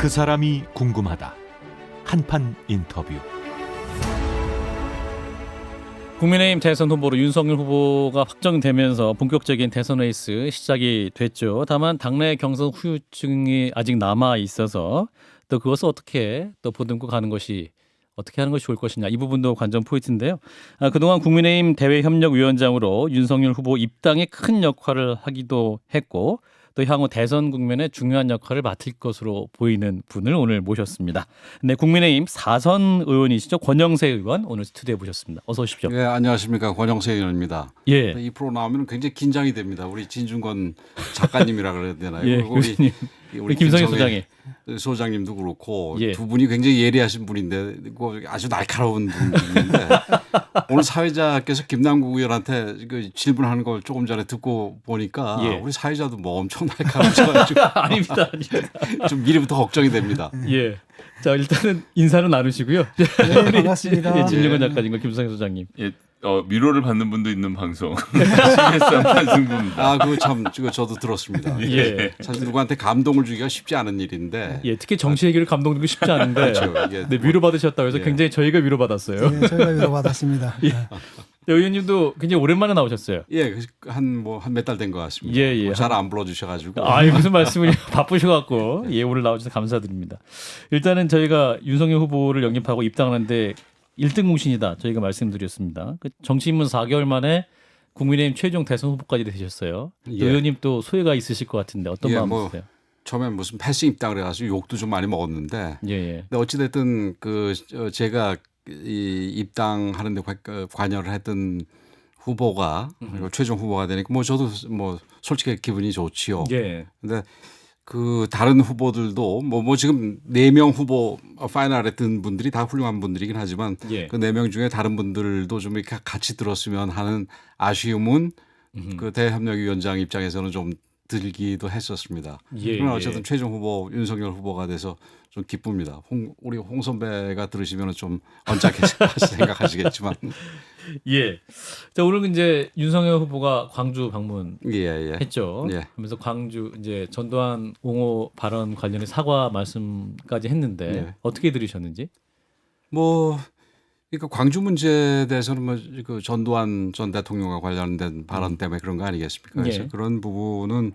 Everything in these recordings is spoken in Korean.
그 사람이 궁금하다. 한판 인터뷰. 국민의힘 대선 후보로 윤석열 후보가 확정되면서 본격적인 대선 레이스 시작이 됐죠. 다만 당내 경선 후유증이 아직 남아 있어서 또 그것을 어떻게 또 보듬고 가는 것이 어떻게 하는 것이 좋을 것이냐, 이 부분도 관전 포인트인데요. 그동안 국민의힘 대외협력위원장으로 윤석열 후보 입당에 큰 역할을 하기도 했고 또 향후 대선 국면에 중요한 역할을 맡을 것으로 보이는 분을 오늘 모셨습니다. 네, 국민의힘 4선 의원이시죠. 권영세 의원 오늘 스튜디오에 모셨습니다. 어서 오십시오. 네, 안녕하십니까. 권영세 의원입니다. 예. 이 프로 나오면 굉장히 긴장이 됩니다. 우리 진중권 작가님이라 그래야 되나요? 예, 그리고 교수님. 우리 김성희 소장이. 소장님도 그렇고 예. 두 분이 굉장히 예리하신 분인데 아주 날카로운 분인데 오늘 사회자께서 김남국 의원한테 그 질문하는 걸 조금 전에 듣고 보니까 예. 우리 사회자도 뭐 엄청 날카로워가지고 아닙니다. 좀 미리부터 걱정이 됩니다. 예. 자, 일단은 인사는 나누시고요. 네, 반갑습니다. 예, 진중권 작가님과 김성희 소장님. 예, 위로를 받는 분도 있는 방송. 시계산 판승부입니다. 아, 그거 참 저도 들었습니다. 예. 사실 누구한테 감동을 주기가 쉽지 않은 일인데. 예, 특히 정치 얘기를 감동되기 쉽지 않은데 그렇죠. 이게 네, 위로 받으셨다고 해서 예. 굉장히 저희가 위로 받았어요. 네, 저희가 위로받았습니다. 네, 의원님도 굉장히 오랜만에 나오셨어요. 예, 한 몇 달 된 것 같습니다. 예, 예. 잘 안 불러주셔가지고. 아이, 무슨 말씀을 바쁘셔갖고 예, 오늘 나와주셔서 감사드립니다. 일단은 저희가 윤석열 후보를 영입하고 입당하는데 1등 공신이다 저희가 말씀드렸습니다. 그 정치인문 4개월 만에 국민의힘 최종 대선 후보까지 되셨어요. 예. 의원님 또 소회가 있으실 것 같은데 어떤 예, 마음이세요? 처음에 무슨 패싱 입당을 해가지고 욕도 좀 많이 먹었는데. 예, 예. 근데 어찌됐든 제가 이 입당하는데 관여를 했던 후보가 그리고 최종 후보가 되니까 뭐 저도 뭐 솔직히 기분이 좋지요. 예. 근데 그 다른 후보들도 뭐 지금 4명 후보 파이널에 든 분들이 다 훌륭한 분들이긴 하지만 예. 그 4명 중에 다른 분들도 좀 이렇게 같이 들었으면 하는 아쉬움은 그 대협력위원장 입장에서는 좀 들기도 했었습니다. 예, 그러나 예. 어쨌든 최종 후보 윤석열 후보가 돼서 좀 기쁩니다. 우리 홍 선배가 들으시면 좀 언짢게 생각하시겠지만 예. 자, 오늘 이제 윤석열 후보가 광주 방문했죠. 예. 그러면서 광주 이제 전두환 옹호 발언 관련해 사과 말씀까지 했는데 예. 어떻게 들으셨는지? 뭐 그러니까 광주 문제에 대해서는 뭐 그 전두환 전 대통령과 관련된 발언 때문에 그런 거 아니겠습니까? 그래서 예. 그런 부분은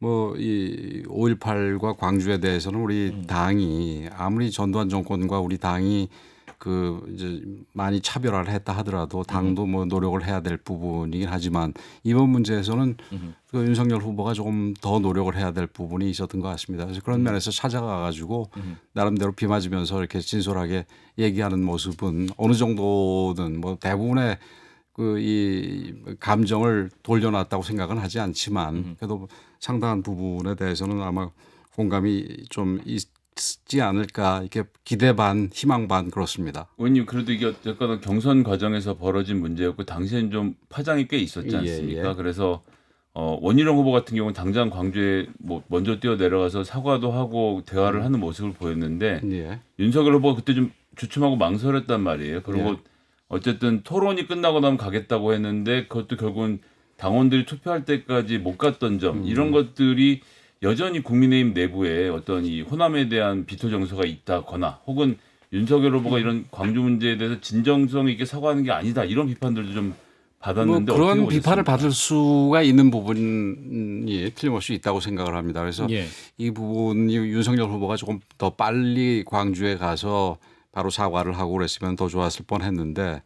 뭐 이 5.18과 광주에 대해서는 우리 당이 아무리 전두환 정권과 우리 당이 그 이제 많이 차별화를 했다 하더라도 당도 뭐 노력을 해야 될 부분이긴 하지만 이번 문제에서는 그 윤석열 후보가 조금 더 노력을 해야 될 부분이 있었던 것 같습니다. 그래서 그런 면에서 찾아가 가지고 나름대로 비 맞으면서 이렇게 진솔하게 얘기하는 모습은 어느 정도는 뭐 대부분의 그 이 감정을 돌려놨다고 생각은 하지 않지만 그래도 상당한 부분에 대해서는 아마 공감이 좀 있지 않을까 이렇게 기대 반 희망 반 그렇습니다. 의원님 그래도 이게 어쨌거나 경선 과정에서 벌어진 문제였고 당시엔 좀 파장이 꽤 있었지 않습니까? 예. 그래서 원희룡 후보 같은 경우는 당장 광주에 뭐 먼저 뛰어 내려가서 사과도 하고 대화를 하는 모습을 보였는데 예. 윤석열 후보가 그때 좀 주춤하고 망설였단 말이에요. 그리고 예. 어쨌든 토론이 끝나고 나면 가겠다고 했는데 그것도 결국은 당원들이 투표할 때까지 못 갔던 점 이런 것들이 여전히 국민의힘 내부에 어떤 이 호남에 대한 비토 정서가 있다거나 혹은 윤석열 후보가 이런 광주 문제에 대해서 진정성 있게 사과하는 게 아니다 이런 비판들도 좀 뭐 받았는데 그런 어떻게 비판을 보셨습니까? 받을 수가 있는 부분이 틀림없이 있다고 생각을 합니다. 그래서 예. 이 부분이 윤석열 후보가 조금 더 빨리 광주에 가서 바로 사과를 하고 그랬으면 더 좋았을 뻔했는데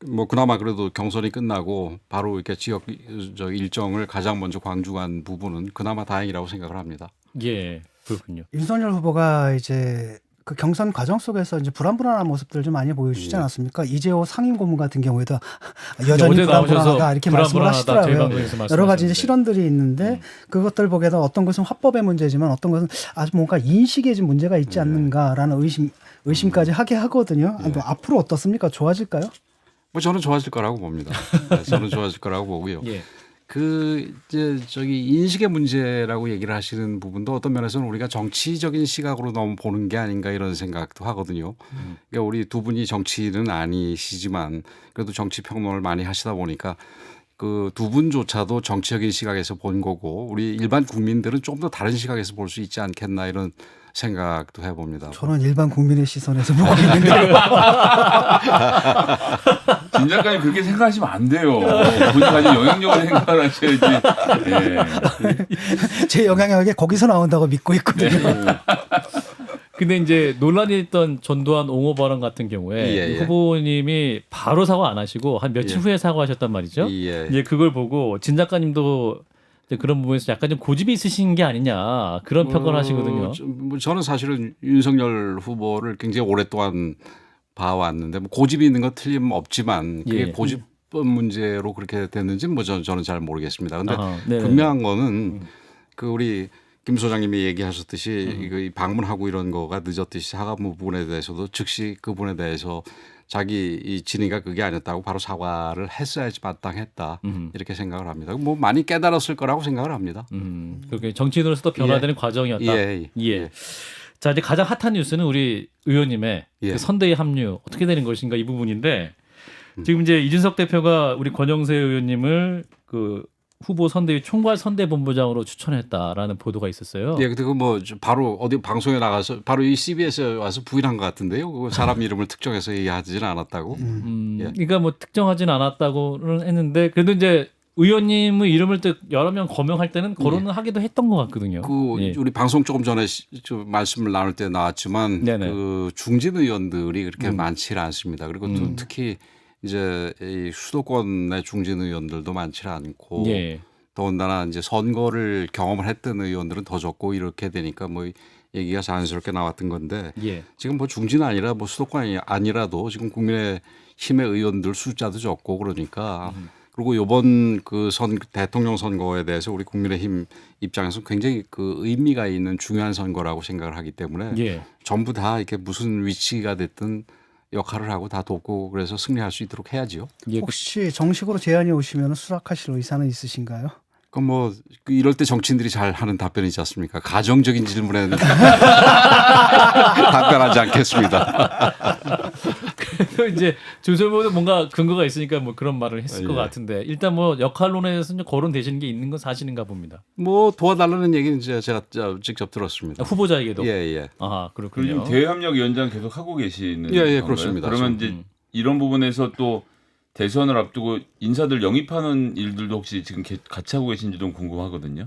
뭐 그나마 그래도 경선이 끝나고 바로 이렇게 지역 일정을 가장 먼저 광주 간 부분은 그나마 다행이라고 생각을 합니다. 예. 그렇군요. 윤석열 후보가 이제 그 경선 과정 속에서 이제 불안불안한 모습들을 좀 많이 보여주지 않았습니까? 이재호 상임고문 같은 경우에도 여전히 어제 나오셔서 불안불안하다 이렇게 말씀을 불안불안하다 저희 하시더라고요. 방송에서 여러 가지 이제 말씀하셨는데. 실언들이 있는데 그것들 보게도 어떤 것은 화법의 문제지만 어떤 것은 아주 뭔가 인식에 좀 문제가 있지 않는가라는 의심까지 하게 하거든요. 뭐 앞으로 어떻습니까? 좋아질까요? 뭐 저는 좋아질 거라고 봅니다. 네, 저는 좋아질 거라고 보고요. 예. 그 이제 저기 인식의 문제라고 얘기를 하시는 부분도 어떤 면에서는 우리가 정치적인 시각으로 너무 보는 게 아닌가 이런 생각도 하거든요. 그러니까 우리 두 분이 정치인은 아니시지만 그래도 정치 평론을 많이 하시다 보니까 그 두 분조차도 정치적인 시각에서 본 거고 우리 일반 국민들은 좀 더 다른 시각에서 볼 수 있지 않겠나 이런 생각도 해봅니다. 저는 일반 국민의 시선에서 보고 있는데요. 진 작가님 그렇게 생각하시면 안 돼요. 본인 가진 영향력을 생각을 하셔야지. 예. 제 영향력이 거기서 나온다고 믿고 있거든요. 근데 이제 논란이 됐던 전두환 옹호 발언 같은 경우에 예, 예. 후보님이 바로 사과 안 하시고 한 며칠 예. 후에 사과하셨단 말이죠. 예. 이제 그걸 보고 진 작가님도 이제 그런 부분에서 약간 좀 고집이 있으신 게 아니냐 그런 평가를 하시거든요. 저는 사실은 윤석열 후보를 굉장히 오랫동안 봐왔는데 뭐 고집이 있는 건 틀림없지만 그게 예. 고집법 문제로 그렇게 됐는지는 뭐 저는 잘 모르겠습니다. 근데 아하, 네네. 분명한 거는 그 우리 김 소장님이 얘기하셨듯이 이거 이 방문하고 이런 거가 늦었듯이 사과문 부분에 대해서도 즉시 그 부분에 대해서 자기 이 진위가 그게 아니었다고 바로 사과를 했어야지 마땅했다 이렇게 생각을 합니다. 뭐 많이 깨달았을 거라고 생각을 합니다. 그렇게 정치인으로서도 변화되는 과정이었다. 예. 예. 자 이제 가장 핫한 뉴스는 우리 의원님의 예. 그 선대위 합류 어떻게 되는 것인가 이 부분인데 지금 이제 이준석 대표가 우리 권영세 의원님을 그 후보 선대위 총괄 선대본부장으로 추천했다라는 보도가 있었어요. 예, 그리고 뭐 바로 어디 방송에 나가서 바로 이 CBS에 와서 부인한 것 같은데요. 그 사람 이름을 특정해서 얘기하지는 않았다고. 예. 그러니까 뭐 특정하진 않았다고는 했는데 그래도 이제 의원님의 이름을 또 여러 명 거명할 때는 거론을 하기도 했던 것 같거든요. 그 예. 우리 방송 조금 전에 좀 말씀을 나눌 때 나왔지만 네네. 그 중진 의원들이 그렇게 많지 않습니다. 그리고 또 특히 이제 이 수도권의 중진 의원들도 많지 않고 예. 더군다나 이제 선거를 경험을 했던 의원들은 더 적고 이렇게 되니까 뭐 얘기가 자연스럽게 나왔던 건데 예. 지금 뭐 중진 아니라 뭐 수도권이 아니라도 지금 국민의힘의 의원들 숫자도 적고 그러니까 그리고 이번 그 대통령 선거에 대해서 우리 국민의힘 입장에서 굉장히 그 의미가 있는 중요한 선거라고 생각을 하기 때문에 예. 전부 다 이렇게 무슨 위치가 됐든 역할을 하고 다 돕고 그래서 승리할 수 있도록 해야지요. 예. 혹시 정식으로 제안이 오시면 수락하실 의사는 있으신가요? 그럼 뭐 이럴 때 정치인들이 잘 하는 답변이지 않습니까? 가정적인 질문에는 답변하지 않겠습니다. 그래서 이제 조선보도 뭔가 근거가 있으니까 뭐 그런 말을 했을 것 예. 같은데 일단 뭐 역할론에서는 거론되시는 게 있는 건 사실인가 봅니다. 뭐 도와달라는 얘기는 이제 제가 직접 들었습니다. 후보자에게도. 예. 아 그리고 그렇군요. 지금 대외협력위원장 계속 하고 계시는 예, 건가요? 그렇습니다. 그러면 이제 이런 부분에서 또 대선을 앞두고 인사들 영입하는 일들도 혹시 지금 같이 하고 계신지 좀 궁금하거든요.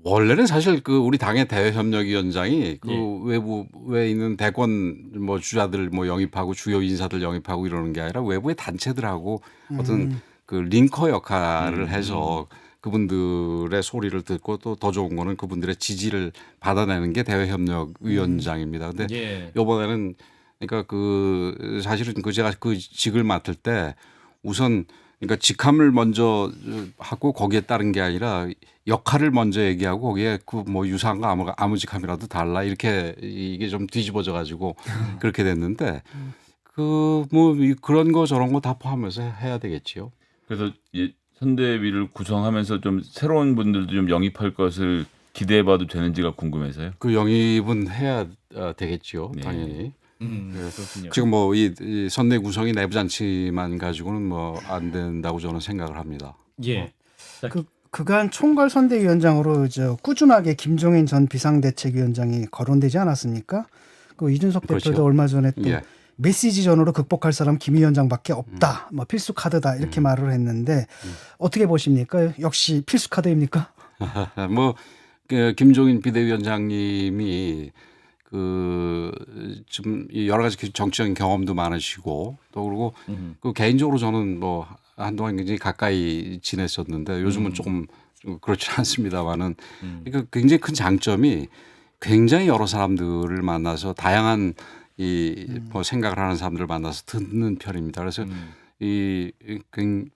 원래는 사실 그 우리 당의 대외협력위원장이 그 예. 외부에 있는 대권 뭐 주자들 뭐 영입하고 주요 인사들 영입하고 이러는 게 아니라 외부의 단체들하고 어떤 그 링커 역할을 해서 그분들의 소리를 듣고 또 더 좋은 거는 그분들의 지지를 받아내는 게 대외협력위원장입니다. 근데 예. 이번에는 그러니까 그 사실은 그 제가 그 직을 맡을 때 우선 그러니까 직함을 먼저 하고 거기에 따른 게 아니라 역할을 먼저 얘기하고 거기에 그 뭐 유사한 거 아무 직함이라도 달라 이렇게 이게 좀 뒤집어져 가지고 그렇게 됐는데 그 뭐 그런 거 저런 거 다 포함해서 해야 되겠지요. 그래서 이 선대위를 구성하면서 좀 새로운 분들도 좀 영입할 것을 기대해봐도 되는지가 궁금해서요. 그 영입은 해야 되겠지요. 네. 당연히. 그렇군요. 지금 뭐 이 선대 구성이 내부 잔치만 가지고는 뭐 안 된다고 저는 생각을 합니다. 예. 그간 총괄 선대위원장으로 꾸준하게 김종인 전 비상대책위원장이 거론되지 않았습니까? 그 이준석 그렇죠. 대표도 얼마 전에 또 예. 메시지 전으로 극복할 사람 김 위원장밖에 없다. 뭐 필수 카드다 이렇게 말을 했는데 어떻게 보십니까? 역시 필수 카드입니까? 뭐 그 김종인 비대위원장님이 그 좀 여러 가지 정치적인 경험도 많으시고 또 그리고 그 개인적으로 저는 뭐 한동안 굉장히 가까이 지냈었는데 요즘은 조금 그렇지 않습니다만은 그러니까 굉장히 큰 장점이 굉장히 여러 사람들을 만나서 다양한 이 뭐 생각을 하는 사람들을 만나서 듣는 편입니다. 그래서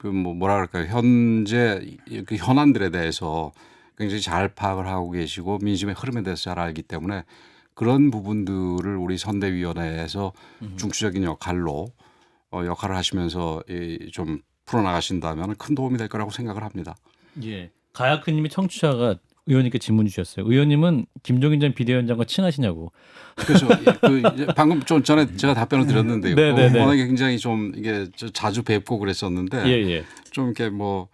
뭐 뭐라 그럴까요? 현재 그 현안들에 대해서 굉장히 잘 파악을 하고 계시고 민심의 흐름에 대해서 잘 알기 때문에 그런 부분들을 우리 선대위원회에서 중추적인 역할로 역할을 하시면서 좀 풀어나가신다면 큰 도움이 될 거라고 생각을 합니다. 예. 가야크님이 청취자가 의원님께 질문 주셨어요. 의원님은 김종인 전 비대위원장과 친하시냐고. 그래서 그 방금 좀 전에 제가 답변을 드렸는데요. 네네네. 워낙에 굉장히 좀 이게 자주 뵙고 그랬었는데 예예. 좀 이렇게 뭐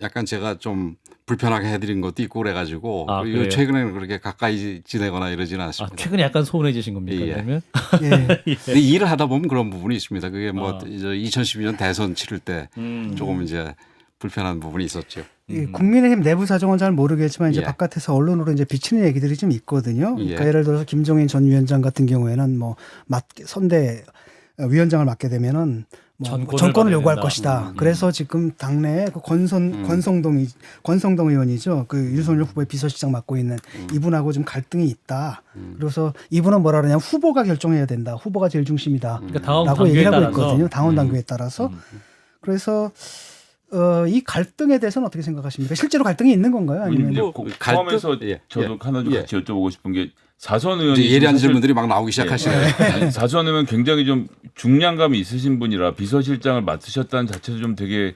약간 제가 좀 불편하게 해드린 것도 있고 그래가지고 아, 그리고 그래요? 최근에는 그렇게 가까이 지내거나 이러지는 아, 않습니다. 최근에 약간 소원해지신 겁니까? 예. 그러면? 예. 근데 일을 하다 보면 그런 부분이 있습니다. 그게 뭐 아. 이제 2012년 대선 치를 때 조금 이제 불편한 부분이 있었죠. 이 국민의힘 내부 사정은 잘 모르겠지만 이제 예. 바깥에서 언론으로 이제 비치는 얘기들이 좀 있거든요. 그러니까 예. 예를 들어서 김종인 전 위원장 같은 경우에는 뭐 선대 위원장을 맡게 되면은 뭐 전권을 정권을 받아야 요구할 된다. 것이다. 그래서 지금 당내에 그 권성동 의원이죠. 그 윤석열 후보의 비서실장 맡고 있는 이분하고 좀 갈등이 있다. 그래서 이분은 뭐라 그러냐면 후보가 결정해야 된다. 후보가 제일 중심이다. 그러니까 다음 라고 단계에 얘기를 하고 따라서 있거든요. 당원 단계에 따라서. 그래서 이 갈등에 대해서는 어떻게 생각하십니까? 실제로 갈등이 있는 건가요? 아니면 이제 뭐 포함해서 예. 저도 하나 좀 예. 같이 여쭤보고 싶은 게 사선 의원이 이제 예리한 사실- 질문들이 막 나오기 시작하시네요. 예. 사선 의원 굉장히 좀 중량감이 있으신 분이라 비서실장을 맡으셨다는 자체도 좀 되게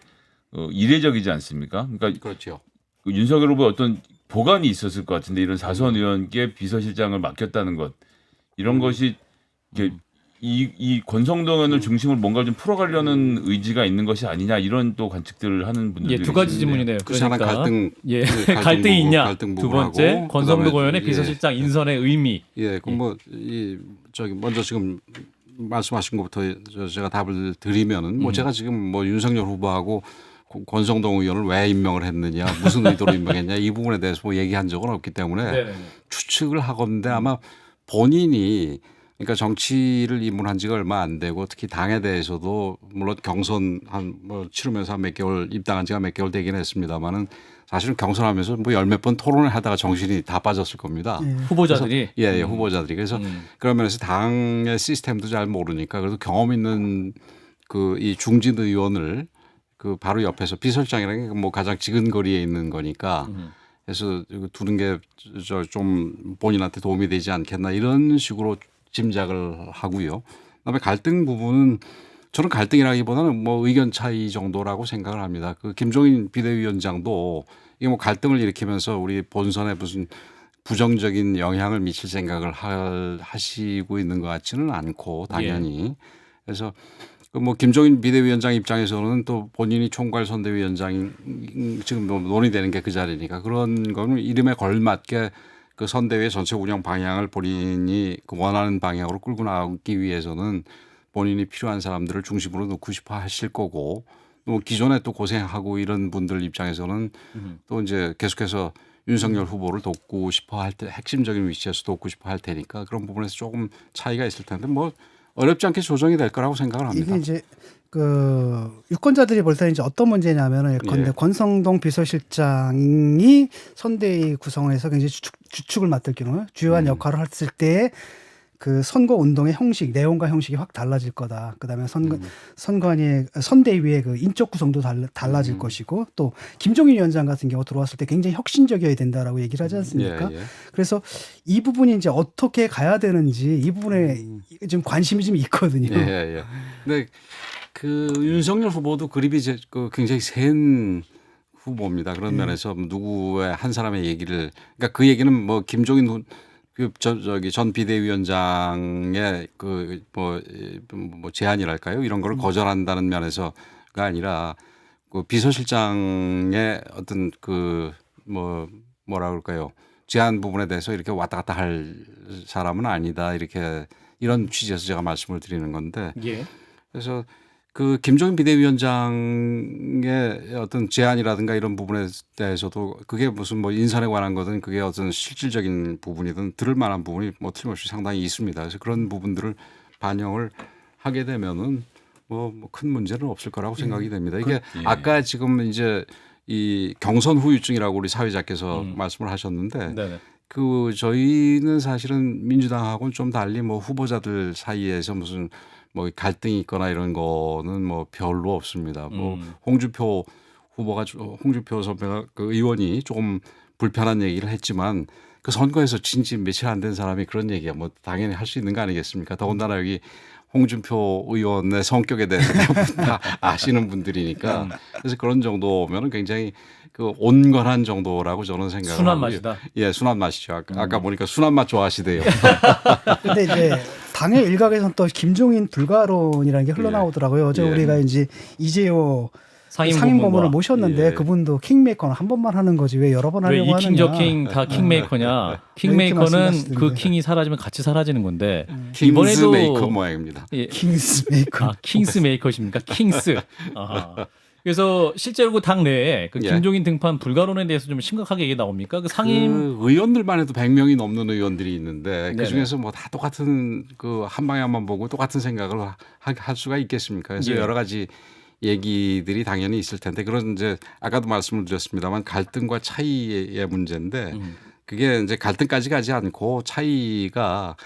이례적이지 않습니까? 그러니까 그렇죠. 그 윤석열 후보의 어떤 보관이 있었을 것 같은데 이런 사선 의원께 비서실장을 맡겼다는 것 이런 것이 이게 이 권성동 의원을 중심으로 뭔가 좀 풀어가려는 의지가 있는 것이 아니냐 이런 또 관측들을 하는 분들이 예, 두 가지 계시는데. 질문이네요. 그렇지 않은 그러니까 갈등 예, 갈등 갈등이 부분, 있냐? 갈등 두 부분하고 번째 권성동 그다음에 의원의 예. 비서실장 인선의 의미. 예, 그럼 뭐이 저기 먼저 지금 말씀하신 것부터 제가 답을 드리면은 뭐 제가 지금 뭐 윤석열 후보하고 권성동 의원을 왜 임명을 했느냐, 무슨 의도로 임명했냐 이 부분에 대해서 뭐 얘기한 적은 없기 때문에 네네네. 추측을 하건데 아마 본인이 그러니까 정치를 입문한 지가 얼마 안 되고 특히 당에 대해서도 물론 경선 한 뭐 치르면서 한 몇 개월 입당한 지가 몇 개월 되긴 했습니다만은 사실은 경선하면서 뭐 열 몇 번 토론을 하다가 정신이 다 빠졌을 겁니다. 후보자들이 예, 후보자들이. 그래서 그런 면에서 당의 시스템도 잘 모르니까 그래도 경험 있는 그 이 중진 의원을 그 바로 옆에서 비서실장이라는 게 뭐 가장 지근거리에 있는 거니까 그래서 두는 게 저 좀 본인한테 도움이 되지 않겠나 이런 식으로 짐작을 하고요. 그다음에 갈등 부분은 저는 갈등이라기보다는 뭐 의견 차이 정도라고 생각을 합니다. 그 김종인 비대위원장도 이게 뭐 갈등을 일으키면서 우리 본선에 무슨 부정적인 영향을 미칠 생각을 하시고 있는 것 같지는 않고 당연히 그래서 그 뭐 김종인 비대위원장 입장에서는 또 본인이 총괄 선대위원장 지금 뭐 논의되는 게 그 자리니까 그런 거는 이름에 걸맞게 그 선대위의 전체 운영 방향을 본인이 그 원하는 방향으로 끌고 나가기 위해서는 본인이 필요한 사람들을 중심으로 놓고 싶어 하실 거고 또 기존에 또 고생하고 이런 분들 입장에서는 또 이제 계속해서 윤석열 후보를 돕고 싶어 할 때 핵심적인 위치에서 돕고 싶어 할 테니까 그런 부분에서 조금 차이가 있을 텐데 뭐 어렵지 않게 조정이 될 거라고 생각을 합니다. 이게 이제 그 유권자들이 볼 때는 이제 어떤 문제냐면은 예컨대 예. 권성동 비서실장이 선대위 구성에서 굉장히 주축을 맡을 경우 주요한 역할을 했을 때 그 선거 운동의 형식, 내용과 형식이 확 달라질 거다. 그다음에 선대위의 그 인적 구성도 달라질 것이고 또 김종인 위원장 같은 경우 들어왔을 때 굉장히 혁신적이어야 된다라고 얘기를 하지 않습니까? 예, 예. 그래서 이 부분이 이제 어떻게 가야 되는지 이 부분에 좀 관심이 좀 있거든요. 예, 예. 근데 그 윤석열 후보도 그립이 그 굉장히 센 후보입니다. 그런 면에서 누구의 한 사람의 얘기를 그러니까 그 얘기는 뭐 김종인 전 비대위원장의 그 뭐 제안이랄까요? 이런 거를 거절한다는 면에서가 아니라 그 비서실장의 어떤 그 뭐라 그럴까요? 제안 부분에 대해서 이렇게 왔다 갔다 할 사람은 아니다. 이렇게 이런 취지에서 제가 말씀을 드리는 건데. 예. 그래서 그 김종인 비대위원장의 어떤 제안이라든가 이런 부분에 대해서도 그게 무슨 뭐 인선에 관한 거든 그게 어떤 실질적인 부분이든 들을 만한 부분이 뭐 틀림없이 상당히 있습니다. 그래서 그런 부분들을 반영을 하게 되면은 뭐 큰 문제는 없을 거라고 생각이 됩니다. 이게 아까 지금 이제 이 경선 후유증이라고 우리 사회자께서 말씀을 하셨는데 네네. 그 저희는 사실은 민주당하고는 좀 달리 뭐 후보자들 사이에서 무슨 뭐 갈등이 있거나 이런 거는 뭐 별로 없습니다. 뭐 홍준표 선배가 그 의원이 조금 불편한 얘기를 했지만 그 선거에서 진지 며칠 안 된 사람이 그런 얘기야 뭐 당연히 할 수 있는 거 아니겠습니까? 더군다나 여기 홍준표 의원의 성격에 대해서 다 아시는 분들이니까 그래서 그런 정도면은 굉장히 그 온건한 정도라고 저는 생각을 순한 하고요. 맛이다. 예, 순한 맛이죠. 아까 보니까 순한 맛 좋아하시대요. 근데 이제 당의 일각에서는 또 김종인 불가론이라는 게 흘러나오더라고요. 어제 예. 우리가 이제 이재호 상임고문을 모셨는데 예. 그분도 킹메이커는 한 번만 하는 거지 왜 여러 번 왜 하려고 이 하느냐. 킹 저 킹 다 킹메이커냐? 킹메이커는 말씀하시던데. 그 킹이 사라지면 같이 사라지는 건데 킹스메이커 모양입니다. 예. 킹스메이커. 아, 킹스 메이커십니까? 킹스. 아하. 그래서 실제로 그 당 내에 그 예. 김종인 등판 불가론에 대해서 좀 심각하게 얘기 나옵니까? 그 상임 그 의원들만 해도 100명이 넘는 의원들이 있는데 네네. 그 중에서 뭐 다 똑같은 그 한 방향만 보고 똑같은 생각을 할 수가 있겠습니까? 그래서 예. 여러 가지 얘기들이 당연히 있을 텐데 그런 이제 아까도 말씀을 드렸습니다만 갈등과 차이의 문제인데 그게 이제 갈등까지 가지 않고 차이가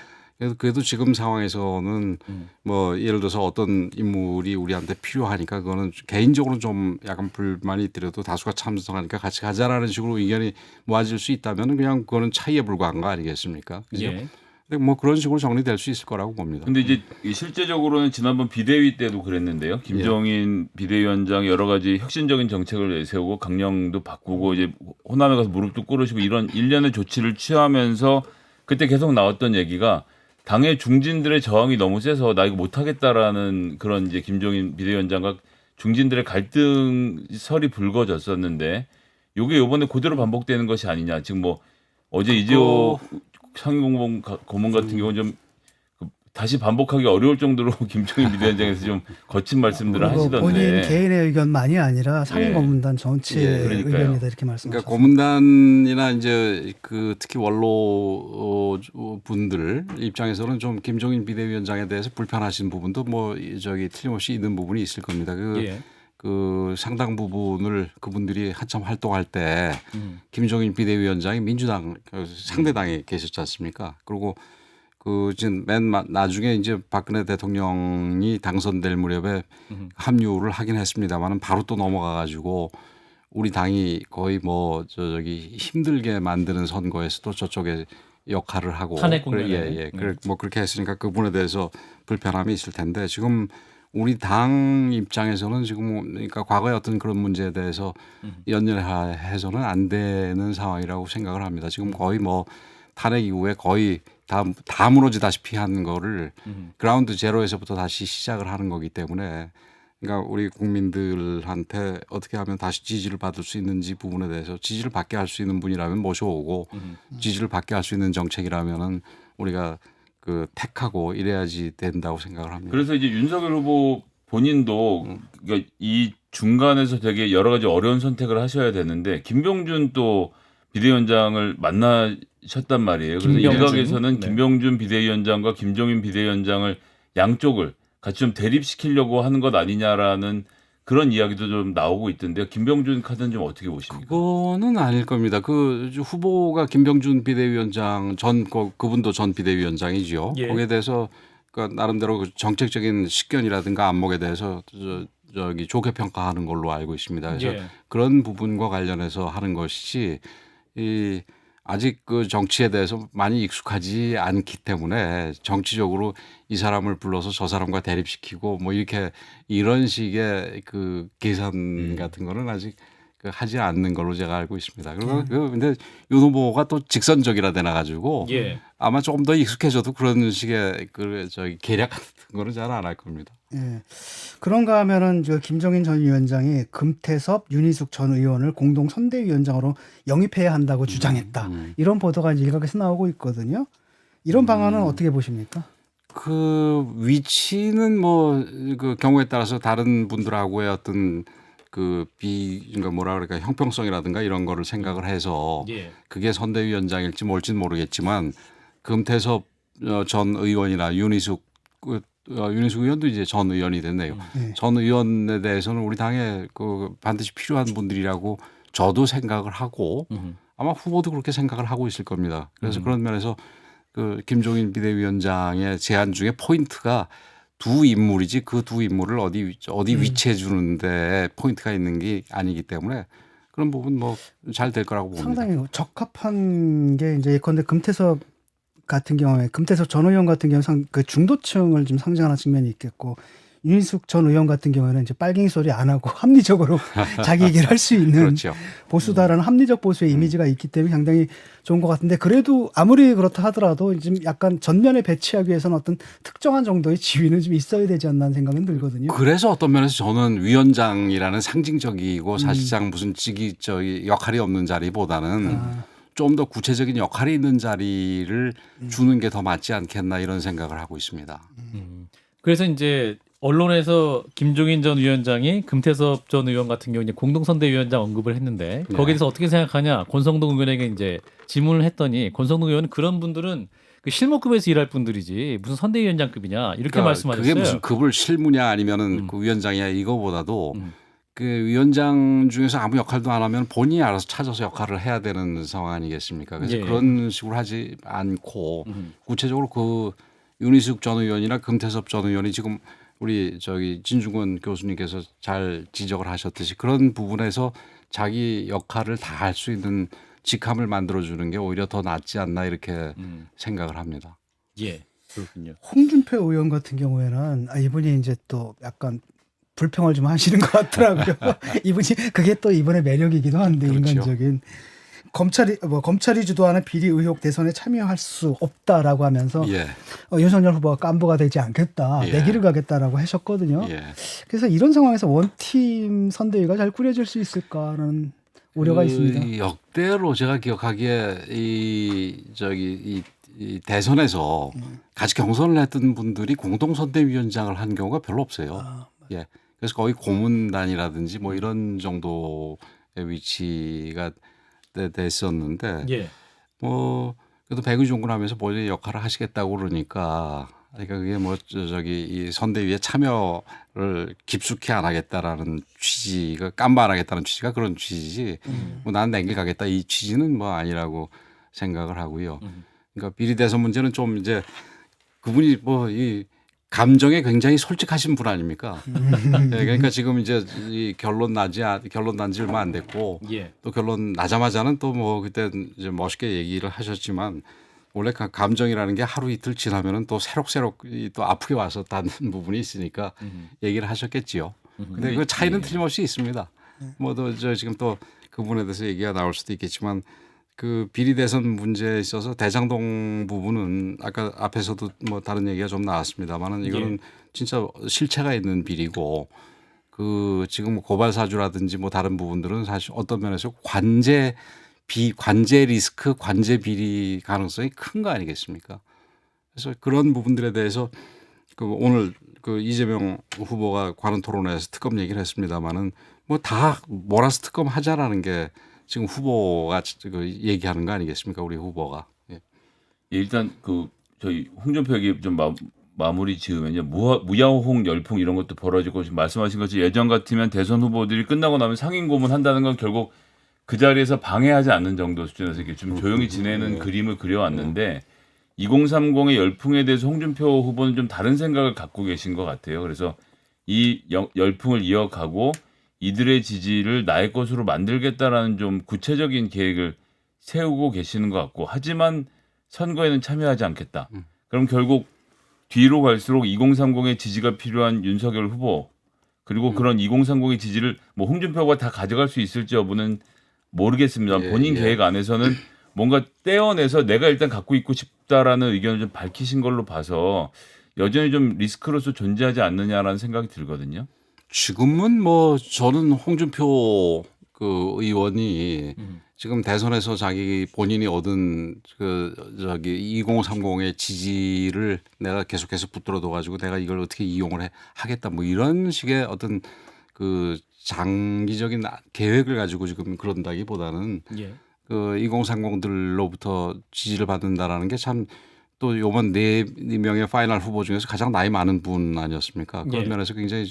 그래도 지금 상황에서는 뭐 예를 들어서 어떤 인물이 우리한테 필요하니까 그거는 개인적으로 좀 약간 불만이 있더라도 다수가 참석하니까 같이 가자라는 식으로 의견이 모아질 수 있다면 그냥 그거는 차이에 불과한 거 아니겠습니까? 그죠? 예. 근데 뭐 그런 식으로 정리될 수 있을 거라고 봅니다. 근데 이제 이 실제적으로는 지난번 비대위 때도 그랬는데요. 김종인 비대위원장이 여러 가지 혁신적인 정책을 내세우고 강령도 바꾸고 이제 호남에 가서 무릎도 꿇으시고 이런 일련의 조치를 취하면서 그때 계속 나왔던 얘기가 당의 중진들의 저항이 너무 세서 나 이거 못하겠다라는 그런 이제 김종인 비대위원장과 중진들의 갈등설이 불거졌었는데 이게 이번에 그대로 반복되는 것이 아니냐. 지금 뭐 어제 이재호 상임고문 같은 경우는 좀 다시 반복하기 어려울 정도로 김종인 비대위원장에서 좀 거친 말씀들을 그리고 하시던데. 본인 개인의 의견만이 아니라 상임고문단 전체 예, 그러니까요. 의견이다 이렇게 그러니까 말씀하셨어요. 고문단이나 이제 그 특히 원로 분들 입장에서는 좀 김종인 비대위원장에 대해서 불편하신 부분도 뭐 저기 틀림없이 있는 부분이 있을 겁니다. 예. 그 상당 부분을 그분들이 한참 활동할 때 김종인 비대위원장이 민주당 상대당에 계셨지 않습니까? 그리고 그 지금 맨 나중에 이제 박근혜 대통령이 당선될 무렵에 합류를 하긴 했습니다만은 바로 또 넘어가 가지고 우리 당이 거의 뭐 저기 힘들게 만드는 선거에서도 저쪽에 역할을 하고 탄핵 국면에. 예. 뭐 그렇게 했으니까 그 부분에 대해서 불편함이 있을 텐데 지금 우리 당 입장에서는 지금 그러니까 과거의 어떤 그런 문제에 대해서 연연해서는 안 되는 상황이라고 생각을 합니다. 지금 거의 뭐 탄핵 이후에 거의 다 무너지다시피 한 거를 그라운드 제로에서부터 다시 시작을 하는 거기 때문에 그러니까 우리 국민들한테 어떻게 하면 다시 지지를 받을 수 있는지 부분에 대해서 지지를 받게 할 수 있는 분이라면 모셔오고 지지를 받게 할 수 있는 정책이라면은 우리가 그 택하고 이래야지 된다고 생각을 합니다. 그래서 이제 윤석열 후보 본인도 그러니까 이 중간에서 되게 여러 가지 어려운 선택을 하셔야 되는데 김병준 또 비대위원장을 만나셨단 말이에요. 그래서 김병준. 일각에서는 네. 김병준 비대위원장과 김종인 비대위원장을 양쪽을 같이 좀 대립시키려고 하는 것 아니냐라는 그런 이야기도 좀 나오고 있던데요. 김병준 카드는 좀 어떻게 보십니까? 그거는 아닐 겁니다. 그 후보가 김병준 비대위원장 그분도 전 비대위원장이지요. 예. 거기에 대해서 그러니까 나름대로 그 정책적인 식견이라든가 안목에 대해서 저기 좋게 평가하는 걸로 알고 있습니다. 그래서 예. 그런 부분과 관련해서 하는 것이지 이 아직 그 정치에 대해서 많이 익숙하지 않기 때문에 정치적으로 이 사람을 불러서 저 사람과 대립시키고 뭐 이렇게 이런 식의 그 계산 같은 거는 아직 그 하지 않는 걸로 제가 알고 있습니다. 그리고 근데 윤 후보가 또 직선적이라 되나 가지고 예. 아마 조금 더 익숙해져도 그런 식의 그 저기 계략 같은 거는 잘 안 할 겁니다. 예. 그런가 하면은 저 김종인 전 위원장이 금태섭, 윤희숙 전 의원을 공동 선대위원장으로 영입해야 한다고 주장했다. 이런 보도가 이제 일각에서 나오고 있거든요. 이런 방안은 어떻게 보십니까? 그 위치는 뭐 그 경우에 따라서 다른 분들하고의 어떤 그러니까 뭐라 그럴까 형평성이라든가 이런 거를 생각을 해서 예. 그게 선대위원장일지 뭘지는 모르겠지만 금태섭 전 의원이나 윤희숙 의원도 이제 전 의원이 됐네요. 전 의원에 대해서는 우리 당에 그 반드시 필요한 분들이라고 저도 생각을 하고 아마 후보도 그렇게 생각을 하고 있을 겁니다. 그래서 그런 면에서 그 김종인 비대위원장의 제안 중에 포인트가 두 인물이지 그 두 인물을 어디 위치해 주는데 포인트가 있는 게 아니기 때문에 그런 부분 뭐 잘 될 거라고 봅니다. 상당히 적합한 게 이제 예컨대 금태섭 같은 경우에 금태섭 전 의원 같은 경우는 그 중도층을 좀 상징하는 측면이 있겠고 윤희숙 전 의원 같은 경우에는 이제 빨갱이 소리 안 하고 합리적으로 자기 얘기를 할 수 있는 그렇죠. 보수다라는 합리적 보수의 이미지가 있기 때문에 상당히 좋은 것 같은데 그래도 아무리 그렇다 하더라도 지금 약간 전면에 배치하기 위해서는 어떤 특정한 정도의 지위는 좀 있어야 되지 않나 하는 생각은 들거든요. 그래서 어떤 면에서 저는 위원장이라는 상징적이고 사실상 무슨 저기 역할이 없는 자리보다는 좀 더 구체적인 역할이 있는 자리를 주는 게 더 맞지 않겠나 이런 생각을 하고 있습니다. 그래서 이제 언론에서 김종인 전 위원장이 금태섭 전 의원 같은 경우 이제 공동선대위원장 언급을 했는데 거기에 대해서 어떻게 생각하냐 권성동 의원에게 이제 질문을 했더니 권성동 의원은 그런 분들은 그 실무급에서 일할 분들이지 무슨 선대위원장급이냐 이렇게 그러니까 말씀하셨어요. 그게 무슨 급을 실무냐 아니면은 그 위원장이야 이거보다도 그 위원장 중에서 아무 역할도 안 하면 본인이 알아서 찾아서 역할을 해야 되는 상황 아니겠습니까? 그래서 예. 그런 식으로 하지 않고 구체적으로 그 윤희숙 전 의원이나 금태섭 전 의원이 지금 우리 저기 진중권 교수님께서 잘 지적을 하셨듯이 그런 부분에서 자기 역할을 다 할 수 있는 직함을 만들어주는 게 오히려 더 낫지 않나 이렇게 생각을 합니다. 예, 그렇군요. 홍준표 의원 같은 경우에는 이분이 이제 또 약간 불평을 좀 하시는 것 같더라고요. 이분이 그게 또 이번의 매력이기도 한데 그렇죠. 인간적인 검찰이 주도하는 비리 의혹 대선에 참여할 수 없다라고 하면서 예. 윤석열 후보가 깐부가 되지 않겠다, 예. 내 길을 가겠다라고 하셨거든요. 예. 그래서 이런 상황에서 원팀 선대위가 잘 꾸려질 수 있을까라는 우려가 있습니다. 역대로 제가 기억하기에 이 대선에서 같이 경선을 했던 분들이 공동선대위원장을 한 경우가 별로 없어요. 예. 그래서 거의 고문단이라든지 뭐 이런 정도의 위치가 됐었는데 예. 뭐 그래도 백의종군하면서 본인의 역할을 하시겠다고 그러니까 그게 뭐 저기 이 선대위에 참여를 깊숙이 안 하겠다라는 취지가 깜바 안 하겠다는 취지가 그런 취지지 뭐 난 내 길 가겠다 이 취지는 뭐 아니라고 생각을 하고요. 그러니까 비리 대선 문제는 좀 이제 그분이 뭐 이 감정에 굉장히 솔직하신 분 아닙니까? 네, 그러니까 지금 이제 이 결론 난 지 얼마 안 됐고 예. 또 결론 나자마자는 또 뭐 그때 이제 멋있게 얘기를 하셨지만 원래 감정이라는 게 하루 이틀 지나면은 또 새록새록 또 아프게 와서 닿는 부분이 있으니까 얘기를 하셨겠지요. 근데 그 차이는 틀림없이 있습니다. 뭐 또 저 지금 또 그 부분에 대해서 얘기가 나올 수도 있겠지만 그 비리 대선 문제에 있어서 대장동 부분은 아까 앞에서도 뭐 다른 얘기가 좀 나왔습니다만은 이거는 진짜 실체가 있는 비리고 그 지금 고발 사주라든지 뭐 다른 부분들은 사실 어떤 면에서 관제 리스크, 관제 비리 가능성이 큰 거 아니겠습니까? 그래서 그런 부분들에 대해서 그 오늘 그 이재명 후보가 관훈 토론회에서 특검 얘기를 했습니다마는 뭐 다 몰아서 특검 하자라는 게 지금 후보가 그 얘기하는 거 아니겠습니까? 우리 후보가. 예. 예, 일단 그 저희 홍준표 얘기 좀 마무리 지으면요. 무야호홍 열풍 이런 것도 벌어지고 지금 말씀하신 것처럼 예전 같으면 대선 후보들이 끝나고 나면 상임 고문한다는 건 결국 그 자리에서 방해하지 않는 정도 수준에서 이렇게 좀 조용히 지내는 그림을 그려왔는데 2030의 열풍에 대해서 홍준표 후보는 좀 다른 생각을 갖고 계신 것 같아요. 그래서 이 열풍을 이어가고 이들의 지지를 나의 것으로 만들겠다라는 좀 구체적인 계획을 세우고 계시는 것 같고 하지만 선거에는 참여하지 않겠다. 그럼 결국 뒤로 갈수록 2030의 지지가 필요한 윤석열 후보 그리고 그런 2030의 지지를 뭐 홍준표가 다 가져갈 수 있을지 여부는 모르겠습니다. 본인 계획 안에서는 뭔가 떼어내서 내가 일단 갖고 있고 싶다라는 의견을 좀 밝히신 걸로 봐서 여전히 좀 리스크로서 존재하지 않느냐라는 생각이 들거든요. 지금은 뭐 저는 홍준표 그 의원이 지금 대선에서 자기 본인이 얻은 그 저기 2030의 지지를 내가 계속해서 붙들어둬 가지고 내가 이걸 어떻게 이용을 하겠다 뭐 이런 식의 어떤 그 장기적인 계획을 가지고 지금 그런다기보다는 그 2030들로부터 지지를 받는다라는 게 참 또 요번 네 명의 파이널 후보 중에서 가장 나이 많은 분 아니었습니까? 그런 면에서 굉장히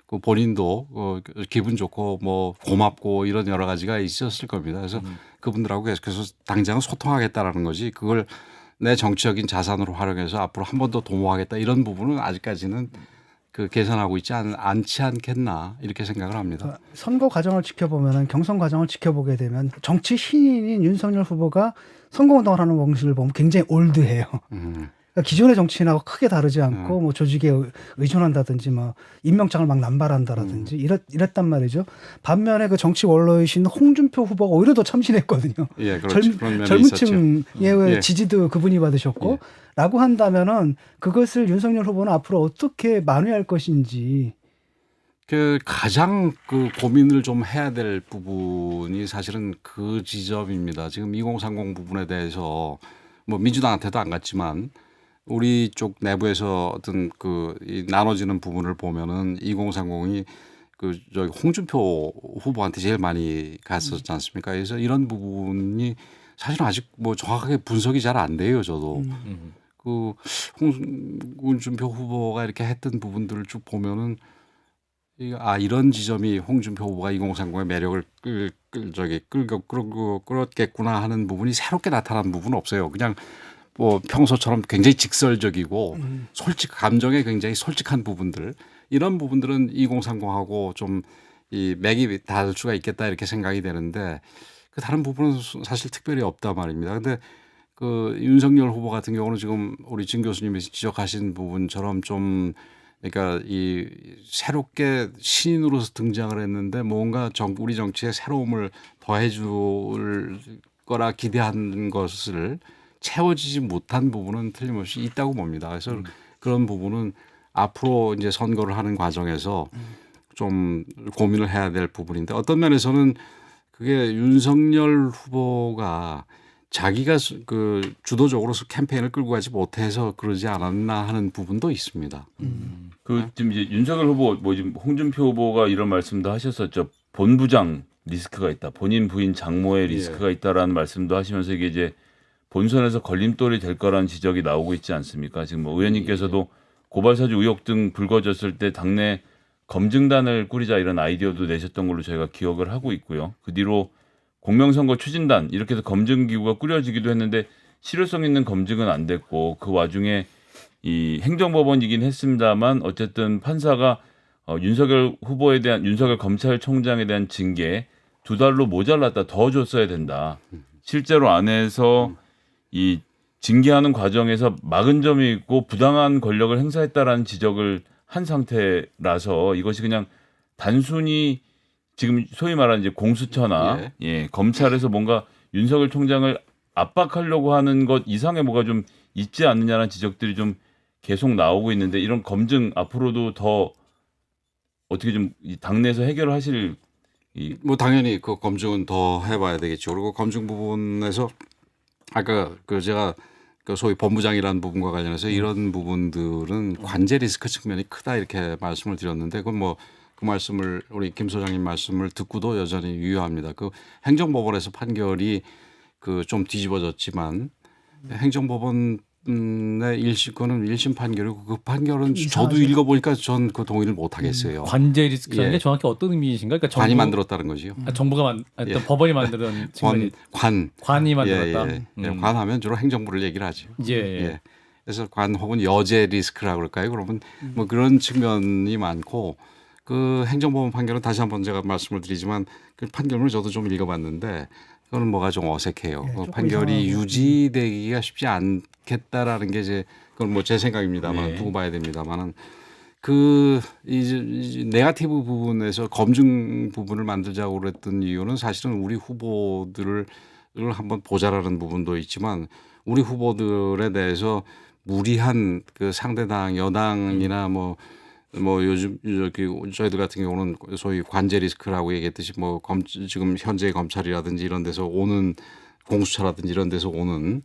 그 본인도 기분 좋고 뭐 고맙고 이런 여러 가지가 있었을 겁니다. 그래서 그분들하고 계속해서 당장은 소통하겠다라는 거지 그걸 내 정치적인 자산으로 활용해서 앞으로 한 번 더 도모하겠다 이런 부분은 아직까지는 그 계산하고 있지 않지 않겠나 이렇게 생각을 합니다. 선거 과정을 지켜보면 경선 과정을 지켜보게 되면 정치 신인인 윤석열 후보가 선거운동을 하는 방식을 보면 굉장히 올드해요. 그러니까 기존의 정치인하고 크게 다르지 않고 뭐 조직에 의존한다든지 뭐 임명장을 막 남발한다라든지 이랬단 말이죠. 반면에 그 정치 원로이신 홍준표 후보가 오히려 더 참신했거든요. 예, 그렇죠. 그런 면이 젊은 있었죠. 층의 예. 지지도 그분이 받으셨고 라고 한다면은 그것을 윤석열 후보는 앞으로 어떻게 만회할 것인지. 그 가장 그 고민을 좀 해야 될 부분이 사실은 그 지점입니다. 지금 2030 부분에 대해서 뭐 민주당한테도 안 갔지만 우리 쪽 내부에서 어떤 이 나눠지는 부분을 보면은 2030이 그 저기 홍준표 후보한테 제일 많이 갔었지 않습니까? 그래서 이런 부분이 사실은 아직 뭐 정확하게 분석이 잘 안 돼요, 저도. 그 홍준표 후보가 이렇게 했던 부분들을 쭉 보면은 이런 지점이 홍준표 후보가 2030의 매력을 끌었겠구나 하는 부분이 새롭게 나타난 부분은 없어요. 그냥 뭐 평소처럼 굉장히 직설적이고 감정에 굉장히 솔직한 부분들 이런 부분들은 2030하고 좀 이 맥이 닿을 수가 있겠다 이렇게 생각이 되는데 그 다른 부분은 사실 특별히 없단 말입니다. 근데 그 윤석열 후보 같은 경우는 지금 우리 진 교수님이 지적하신 부분처럼 좀 그러니까 이 새롭게 신인으로서 등장을 했는데 뭔가 우리 정치에 새로움을 더해줄 거라 기대한 것을 채워지지 못한 부분은 틀림없이 있다고 봅니다. 그래서 그런 부분은 앞으로 이제 선거를 하는 과정에서 좀 고민을 해야 될 부분인데 어떤 면에서는 그게 윤석열 후보가 자기가 그 주도적으로 캠페인을 끌고 가지 못해서 그러지 않았나 하는 부분도 있습니다. 그 지금 이제 윤석열 후보 뭐 지금 홍준표 후보가 이런 말씀도 하셨었죠. 본부장 리스크가 있다. 본인 부인 장모의 리스크가 있다라는 말씀도 하시면서 이게 이제 본선에서 걸림돌이 될 거라는 지적이 나오고 있지 않습니까? 지금 뭐 의원님께서도 고발 사주 의혹 등 불거졌을 때 당내 검증단을 꾸리자 이런 아이디어도 내셨던 걸로 저희가 기억을 하고 있고요. 그 뒤로 공명선거 추진단 이렇게 해서 검증기구가 꾸려지기도 했는데 실효성 있는 검증은 안 됐고 그 와중에 이 행정법원이긴 했습니다만 어쨌든 판사가 윤석열 후보에 대한 윤석열 검찰총장에 대한 징계 2달로 모자랐다 더 줬어야 된다. 실제로 안에서 이 징계하는 과정에서 막은 점이 있고 부당한 권력을 행사했다라는 지적을 한 상태라서 이것이 그냥 단순히 지금 소위 말하는 이제 공수처나 검찰에서 뭔가 윤석열 총장을 압박하려고 하는 것 이상의 뭐가 좀 있지 않느냐라는 지적들이 좀 계속 나오고 있는데 이런 검증 앞으로도 더 어떻게 좀 당내에서 해결하실 뭐 당연히 그 검증은 더 해봐야 되겠죠. 그리고 검증 부분에서 아까 제가 그 소위 본부장이라는 부분과 관련해서 이런 부분들은 관제 리스크 측면이 크다 이렇게 말씀을 드렸는데 그건 뭐 그 말씀을 우리 김 소장님 말씀을 듣고도 여전히 유효합니다. 그 행정법원에서 판결이 그 좀 뒤집어졌지만 행정법원의 1심 판결이고 그 판결은 저도 읽어보니까 전 그 동의를 못 하겠어요. 관제 리스크라는 게 정확히 어떤 의미이신가요? 그러니까 관이 만들었다는 거지요. 정부가 법원이 만드는 측면이 관이 만들었다. 관하면 주로 행정부를 얘기를 하죠. 그래서 관 혹은 여제 리스크라고 그럴까요? 그러면 뭐 그런 측면이 많고 그 행정법원 판결은 다시 한번 제가 말씀을 드리지만 그 판결문을 저도 좀 읽어봤는데 그거는 뭐가 좀 어색해요. 그 판결이 유지되기가 쉽지 않겠다라는 게 이제 그건 뭐 제 생각입니다만 두고 봐야 됩니다만은 그 이제 네거티브 부분에서 검증 부분을 만들자고 그랬던 이유는 사실은 우리 후보들을 한번 보자라는 부분도 있지만 우리 후보들에 대해서 무리한 그 상대당 여당이나 뭐 요즘 저희들 같은 경우는 소위 관제 리스크라고 얘기했듯이 뭐 지금 현재 검찰이라든지 이런 데서 오는 공수처라든지 이런 데서 오는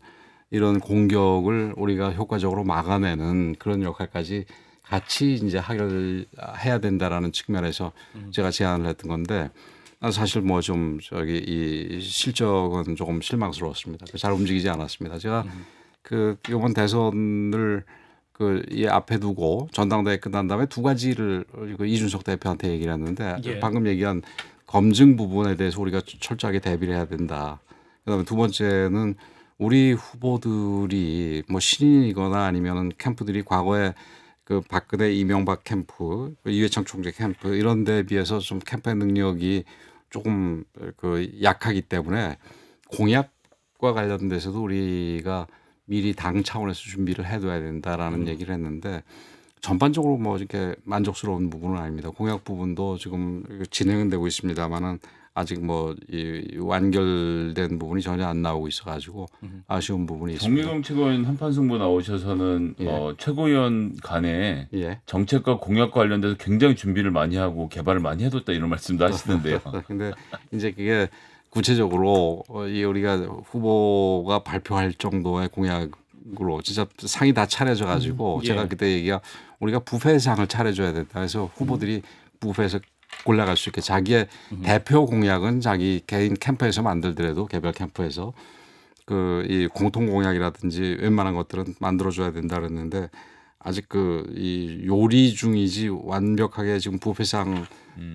이런 공격을 우리가 효과적으로 막아내는 그런 역할까지 같이 이제 해야 된다라는 측면에서 제가 제안을 했던 건데 사실 뭐 좀 이 실적은 조금 실망스러웠습니다. 잘 움직이지 않았습니다. 제가 그 이번 대선을 이 앞에 두고 전당대회 끝난 다음에 두 가지를 이준석 대표한테 얘기를 했는데 방금 얘기한 검증 부분에 대해서 우리가 철저하게 대비를 해야 된다. 그다음에 두 번째는 우리 후보들이 뭐 신인이거나 아니면은 캠프들이 과거에 그 박근혜 이명박 캠프, 이회창 총재 캠프 이런 데에 비해서 좀 캠페인 능력이 조금 약하기 때문에 공약과 관련돼서도 우리가 미리 당 차원에서 준비를 해둬야 된다라는 얘기를 했는데 전반적으로 뭐 이렇게 만족스러운 부분은 아닙니다. 공약 부분도 지금 진행은 되고 있습니다만은 아직 뭐 이 완결된 부분이 전혀 안 나오고 있어가지고 아쉬운 부분이 있습니다. 정미경 최고위원 한판 승부 나오셔서는 예. 최고위원 간에 예. 정책과 공약 관련돼서 굉장히 준비를 많이 하고 개발을 많이 해뒀다 이런 말씀도 하시는데요. 근데 이제 그게 구체적으로 이 우리가 후보가 발표할 정도의 공약으로 진짜 상이 다 차려져 가지고 예. 제가 그때 얘기가 우리가 뷔페상을 차려줘야 된다. 그래서 후보들이 뷔페에서 골라갈 수 있게 자기의 대표 공약은 자기 개인 캠프에서 만들더라도 개별 캠프에서 그 이 공통 공약이라든지 웬만한 것들은 만들어줘야 된다 그랬는데 아직 그 이 요리 중이지 완벽하게 지금 뷔페상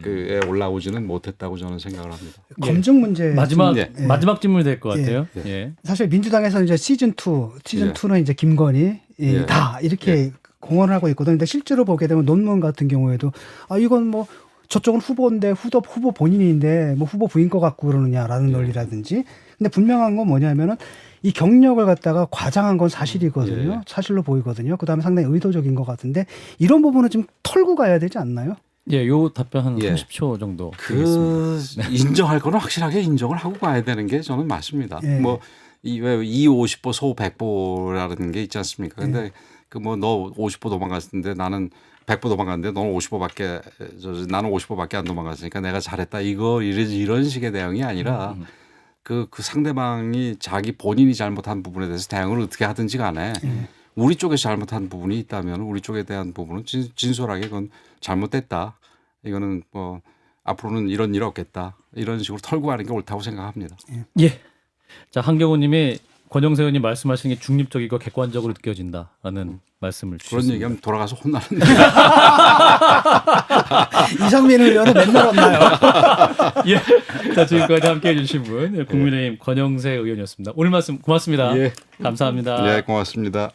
그에 올라오지는 못했다고 저는 생각을 합니다. 검증 문제 마지막 예. 마지막 질문이 될 것 같아요. 예. 예. 사실 민주당에서 이제 시즌 2는 이제 김건희 예. 다 이렇게 공언을 하고 있거든요. 근데 실제로 보게 되면 논문 같은 경우에도 이건 뭐 저쪽은 후보인데 후보 본인인데 뭐 후보 부인 것 같고 그러느냐라는 논리라든지. 근데 분명한 건 뭐냐면은 이 경력을 갖다가 과장한 건 사실이거든요. 예. 사실로 보이거든요. 그다음에 상당히 의도적인 것 같은데 이런 부분은 좀 털고 가야 되지 않나요? 예, 요 답변 한 예. 30초 정도 드리겠습니다. 그 인정할 거는 확실하게 인정을 하고 가야 되는 게 저는 맞습니다. 예. 뭐 왜 250보 소 100보라는 게 있지 않습니까? 근데 그 뭐 너 50보 도망갔는데 나는 100보 도망갔는데 너는 50보밖에 나는 50보밖에 안 도망갔으니까 내가 잘했다. 이런 식의 대응이 아니라 그 상대방이 자기 본인이 잘못한 부분에 대해서 대응을 어떻게 하든지 간에 우리 쪽에서 잘못한 부분이 있다면 우리 쪽에 대한 부분은 진솔하게 그건 잘못됐다. 이거는 뭐 앞으로는 이런 일 없겠다. 이런 식으로 털고 가는 게 옳다고 생각합니다. 예. 자, 한경호님이 권영세 의원님 말씀하시는 게 중립적이고 객관적으로 느껴진다라는 말씀을 그런 주셨습니다. 얘기하면 돌아가서 혼나는데. 이상민 의원은 맨날 없나요? 예. 자, 지금까지 함께해 주신 분 국민의힘 권영세 의원이었습니다. 오늘 말씀 고맙습니다. 예. 감사합니다. 네, 고맙습니다.